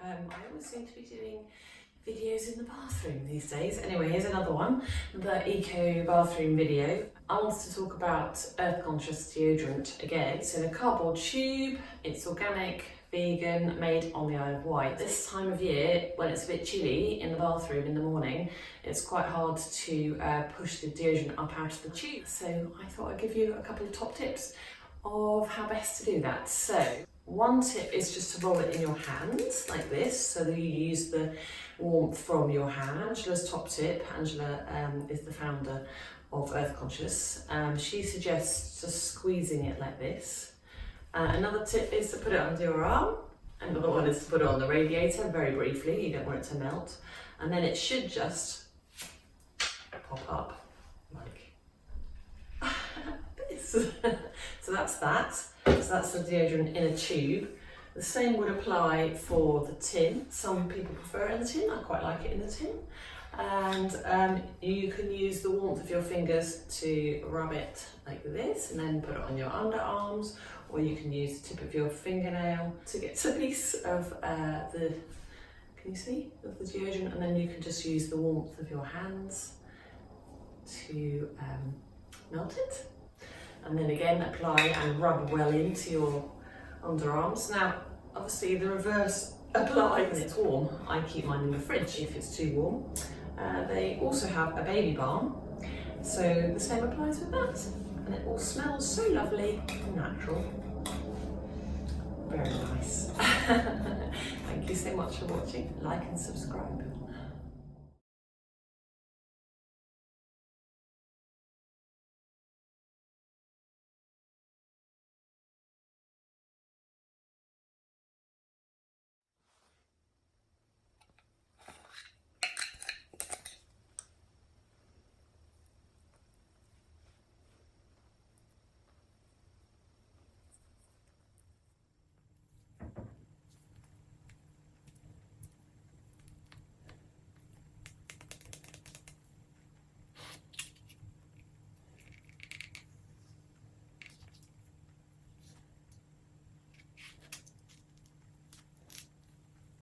I always seem to be doing videos in the bathroom these days. Anyway, here's another one, the eco bathroom video. I wanted to talk about earth conscious deodorant again. It's in a cardboard tube, it's organic, vegan, made on the Isle of Wight. This time of year, when it's a bit chilly in the bathroom in the morning, it's quite hard to push the deodorant up out of the tube. So I thought I'd give you a couple of top tips of how best to do that. So one tip is just to roll it in your hands like this, so that you use the warmth from your hand. Angela's top tip. Angela is the founder of Earth Conscious. She suggests just squeezing it like this. Another tip is to put it under your arm. Another one is to put it on the radiator very briefly. You don't want it to melt. And then it should just pop up like this. So that's that. So that's the deodorant in a tube. The same would apply for the tin. Some people prefer it in the tin. I quite like it in the tin. And you can use the warmth of your fingers to rub it like this and then put it on your underarms, or you can use the tip of your fingernail to get a piece of the deodorant, and then you can just use the warmth of your hands to melt it. And then again apply and rub well into your underarms. Now, obviously the reverse applies when it's warm. I keep mine in the fridge if it's too warm. They also have a baby balm, so the same applies with that. And it all smells so lovely and natural. Very nice. Thank you so much for watching. Like and subscribe.